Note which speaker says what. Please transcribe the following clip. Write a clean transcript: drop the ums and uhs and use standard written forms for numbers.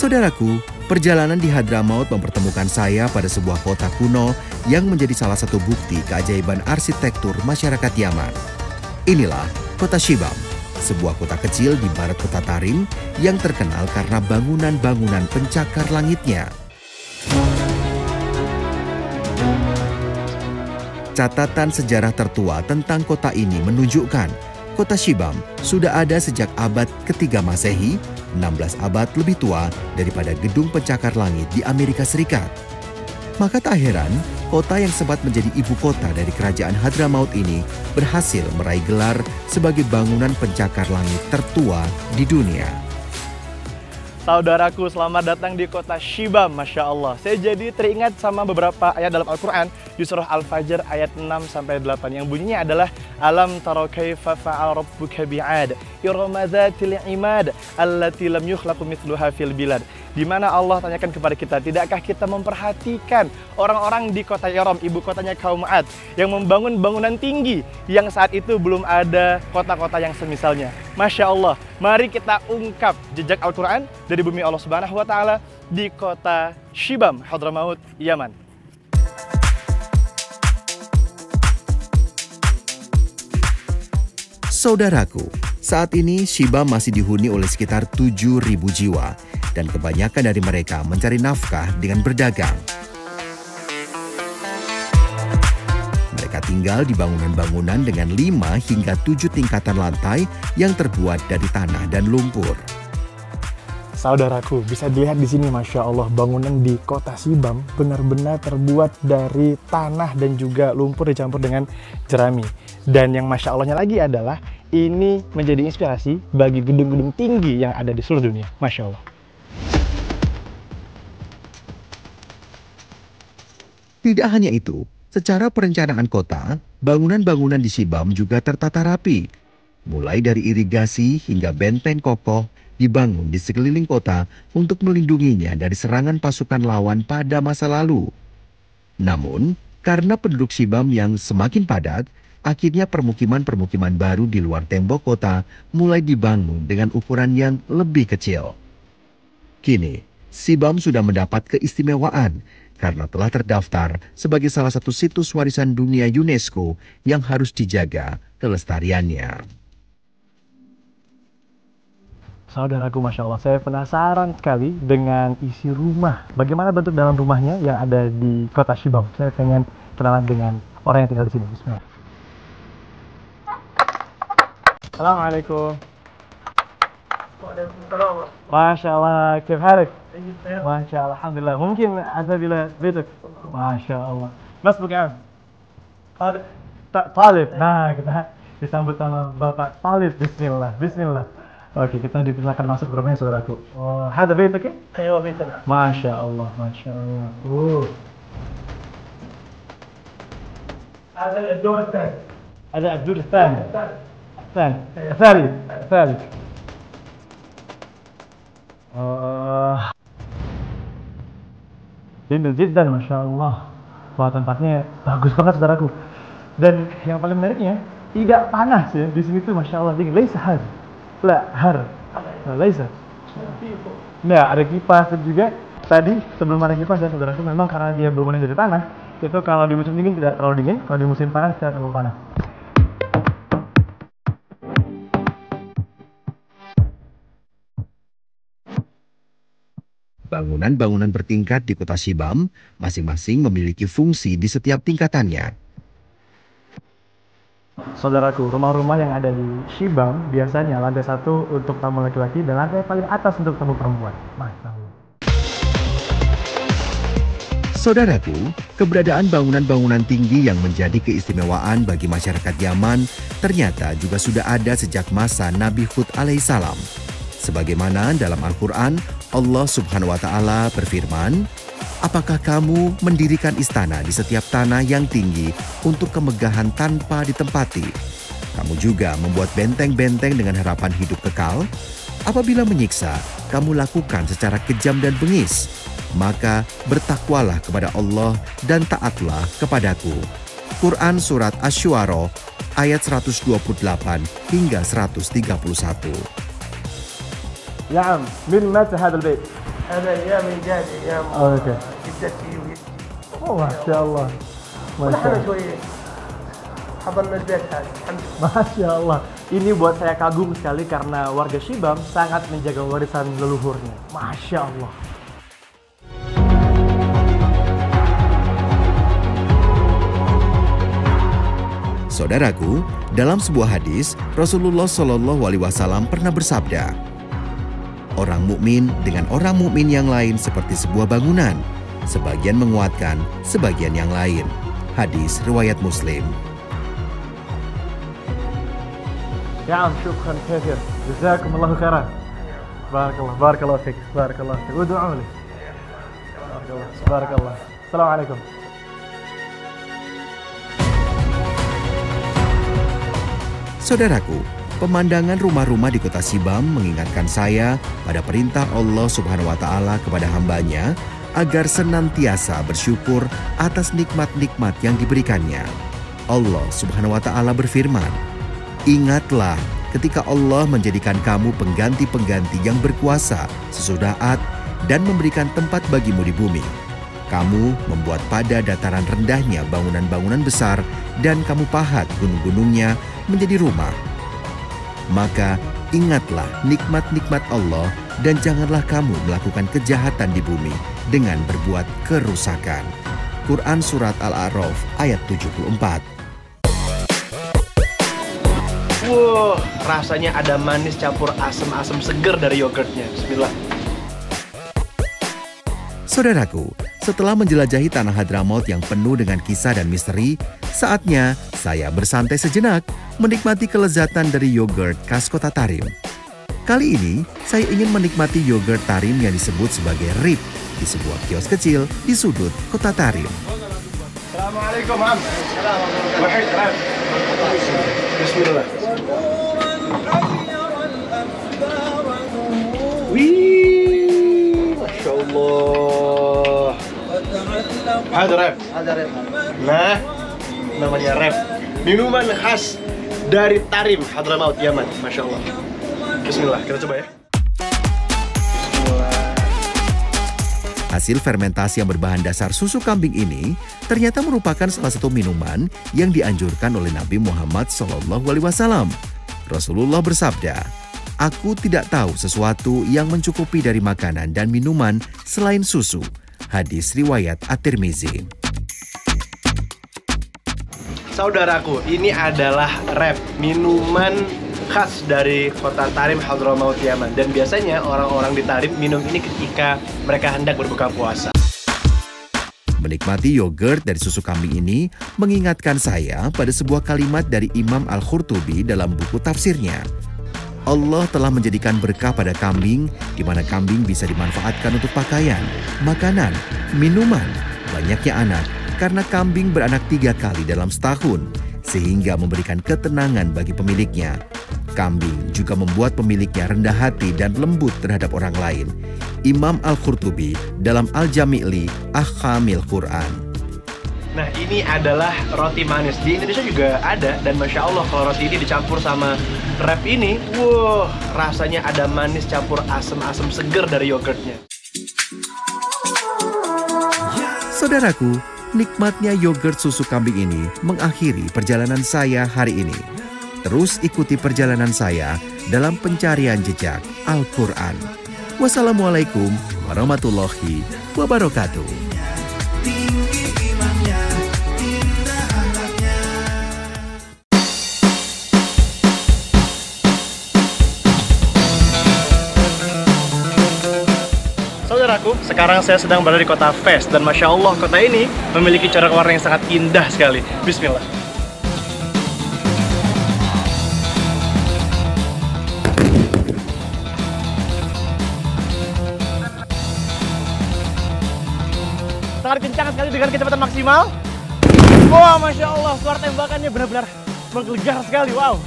Speaker 1: Saudaraku, perjalanan di Hadramaut mempertemukan saya pada sebuah kota kuno yang menjadi salah satu bukti keajaiban arsitektur masyarakat Yaman. Inilah kota Shibam, sebuah kota kecil di barat kota Tarim yang terkenal karena bangunan-bangunan pencakar langitnya. Catatan sejarah tertua tentang kota ini menunjukkan kota Shibam sudah ada sejak abad ketiga Masehi, 16 abad lebih tua daripada gedung pencakar langit di Amerika Serikat. Maka tak heran, kota yang sempat menjadi ibu kota dari kerajaan Hadramaut ini berhasil meraih gelar sebagai bangunan pencakar langit tertua di dunia.
Speaker 2: Saudaraku, selamat datang di kota Shibam, Masya Allah. Saya jadi teringat sama beberapa ayat dalam Al-Quran di surah Al-Fajr ayat 6-8 yang bunyinya adalah Alam tara kaifa fa'al rabbuka bi'ad irama dzatil imad allati lam yukhlaq mithluha fil bilad. Di mana Allah tanyakan kepada kita, tidakkah kita memperhatikan orang-orang di kota Iram, ibu kotanya kaum Ad, yang membangun bangunan tinggi yang saat itu belum ada kota-kota yang semisalnya. Masya Allah, mari kita ungkap jejak Al-Quran dari bumi Allah Subhanahu wa Ta'ala di kota Shibam, Hadramaut, Yaman.
Speaker 1: Saudaraku, saat ini Shibam masih dihuni oleh sekitar 7.000 jiwa dan kebanyakan dari mereka mencari nafkah dengan berdagang. Mereka tinggal di bangunan-bangunan dengan 5 hingga 7 tingkatan lantai yang terbuat dari tanah dan lumpur.
Speaker 2: Saudaraku, bisa dilihat di sini, Masya Allah, bangunan di kota Shibam benar-benar terbuat dari tanah dan juga lumpur dicampur dengan jerami. Dan yang Masya Allahnya lagi adalah ini menjadi inspirasi bagi gedung-gedung tinggi yang ada di seluruh dunia. Masya Allah.
Speaker 1: Tidak hanya itu, secara perencanaan kota, bangunan-bangunan di Shibam juga tertata rapi. Mulai dari irigasi hingga benteng kokoh dibangun di sekeliling kota untuk melindunginya dari serangan pasukan lawan pada masa lalu. Namun, karena penduduk Shibam yang semakin padat, akhirnya permukiman-permukiman baru di luar tembok kota mulai dibangun dengan ukuran yang lebih kecil. Kini, Shibam sudah mendapat keistimewaan karena telah terdaftar sebagai salah satu situs warisan dunia UNESCO yang harus dijaga kelestariannya.
Speaker 2: Saudaraku, Masya Allah, saya penasaran sekali dengan isi rumah. Bagaimana bentuk dalam rumahnya yang ada di kota Shibam? Saya pengen kenalan dengan orang yang tinggal di sini. Bismillah. Assalamualaikum.
Speaker 3: Waalaikumsalam.
Speaker 2: Masya Allah, كيف حالك؟ Masya Allah, Alhamdulillah. Mungkin أذهب إلى بيتك. Masya Allah. ما اسمك يا عم؟ Talib. Nah, kita disambut sama Bapak Talib. Bismillah, Bismillah. Oke, kita dipersilakan masuk ke rumahnya, saudaraku. Oh, هذا بيتك؟
Speaker 3: أيوة بيتنا.
Speaker 2: Masya Allah, Masya Allah.
Speaker 3: هذا الدور الثاني.
Speaker 2: هذا الدور الثاني. الثالث. Indah jiddan, Masya Allah. Wah, tempatnya bagus banget, saudaraku. Dan yang paling menariknya, tidak panas ya. Di sini tuh Masya Allah dingin. Laisa har. La har. Laisa. Nah, ada kipas juga. Tadi sebelum ada kipas ya, saudaraku, memang karena dia bangunan dari tanah, itu kalau di musim dingin tidak terlalu dingin, kalau di musim panas tidak terlalu panas.
Speaker 1: Bangunan-bangunan bertingkat di kota Shibam masing-masing memiliki fungsi di setiap tingkatannya.
Speaker 2: Saudaraku, rumah-rumah yang ada di Shibam biasanya lantai 1 untuk tamu laki-laki dan lantai paling atas untuk tamu perempuan. Masya Allah.
Speaker 1: Saudaraku, keberadaan bangunan-bangunan tinggi yang menjadi keistimewaan bagi masyarakat Yaman ternyata juga sudah ada sejak masa Nabi Hud alaihissalam. Sebagaimana dalam Al-Quran, Allah Subhanahu wa Ta'ala berfirman, "Apakah kamu mendirikan istana di setiap tanah yang tinggi untuk kemegahan tanpa ditempati? Kamu juga membuat benteng-benteng dengan harapan hidup kekal? Apabila menyiksa, kamu lakukan secara kejam dan bengis. Maka bertakwalah kepada Allah dan taatlah kepadaku." Quran Surat Asy-Syu'ara ayat 128 hingga 131.
Speaker 2: نعم من مات هذا البيت
Speaker 3: هذا أيام إيجاد أيام
Speaker 4: اوكي.
Speaker 3: جدتي وجدي.
Speaker 4: ما شاء الله. ما شاء
Speaker 3: ونحن
Speaker 4: الله.
Speaker 3: شوي حضرنا البيت هذا الحمد لله.
Speaker 4: Masya Allah. Ini buat saya kagum sekali karena warga Shibam sangat menjaga warisan leluhurnya. Masya Allah.
Speaker 1: Saudaraku, dalam sebuah hadis, Rasulullah Shallallahu Alaihi Wasallam pernah bersabda, orang mukmin dengan orang mukmin yang lain seperti sebuah bangunan, sebagian menguatkan, sebagian yang lain. Hadis riwayat Muslim.
Speaker 4: Ya, syukran kathir. Jazakumullahu khairan. Barakallah, barakallah fik, barakallah fik. Udu'u li. Barakallah, barakallah. Assalamualaikum.
Speaker 1: Saudaraku, pemandangan rumah-rumah di kota Shibam mengingatkan saya pada perintah Allah Subhanahu wa Ta'ala kepada hambanya agar senantiasa bersyukur atas nikmat-nikmat yang diberikannya. Allah Subhanahu wa Ta'ala berfirman, "Ingatlah ketika Allah menjadikan kamu pengganti-pengganti yang berkuasa sesudah Ad dan memberikan tempat bagimu di bumi. Kamu membuat pada dataran rendahnya bangunan-bangunan besar dan kamu pahat gunung-gunungnya menjadi rumah. Maka ingatlah nikmat-nikmat Allah dan janganlah kamu melakukan kejahatan di bumi dengan berbuat kerusakan." Quran Surat Al-A'raf ayat 74.
Speaker 2: Wow, rasanya ada manis campur asam-asam seger dari yogurtnya. Bismillah.
Speaker 1: Saudaraku, setelah menjelajahi tanah Hadramaut yang penuh dengan kisah dan misteri, saatnya saya bersantai sejenak menikmati kelezatan dari yogurt khas kota Tarim. Kali ini, saya ingin menikmati yogurt Tarim yang disebut sebagai Rip di sebuah kios kecil di sudut kota Tarim.
Speaker 2: Assalamualaikum, Am. Wahid, Raf. Bismillah. Wih, Masya Allah. Ada Raf. Nah, namanya Raf. Minuman khas dari Tarim, Hadramaut, Yaman. Masya Allah. Bismillah, kita coba ya.
Speaker 1: Hasil fermentasi yang berbahan dasar susu kambing ini ternyata merupakan salah satu minuman yang dianjurkan oleh Nabi Muhammad SAW. Rasulullah bersabda, "Aku tidak tahu sesuatu yang mencukupi dari makanan dan minuman selain susu." Hadis riwayat At-Tirmizi.
Speaker 2: Saudaraku, ini adalah Rap, minuman khas dari kota Tarim, Hadramaut, Yaman. Dan biasanya orang-orang di Tarim minum ini ketika mereka hendak berbuka puasa.
Speaker 1: Menikmati yogurt dari susu kambing ini mengingatkan saya pada sebuah kalimat dari Imam Al-Qurtubi dalam buku tafsirnya. Allah telah menjadikan berkah pada kambing, di mana kambing bisa dimanfaatkan untuk pakaian, makanan, minuman, banyaknya anak, karena kambing beranak 3 kali dalam setahun, sehingga memberikan ketenangan bagi pemiliknya. Kambing juga membuat pemiliknya rendah hati dan lembut terhadap orang lain. Imam Al-Qurtubi dalam Al-Jami' Ahkamil Quran.
Speaker 2: Nah, ini adalah roti manis. Di Indonesia juga ada, dan Masya Allah kalau roti ini dicampur sama Rap ini, wow, rasanya ada manis campur asam-asam seger dari yogurtnya.
Speaker 1: Saudaraku, nikmatnya yogurt susu kambing ini mengakhiri perjalanan saya hari ini. Terus ikuti perjalanan saya dalam pencarian jejak Al-Quran. Wassalamualaikum warahmatullahi wabarakatuh.
Speaker 2: Saudaraku, sekarang saya sedang berada di kota Fes, dan Masya Allah kota ini memiliki corak warna yang sangat indah sekali. Bismillah. Sangat kencang sekali dengan kecepatan maksimal. Wah, Masya Allah, suara tembakannya benar-benar menggelegar sekali. Wow.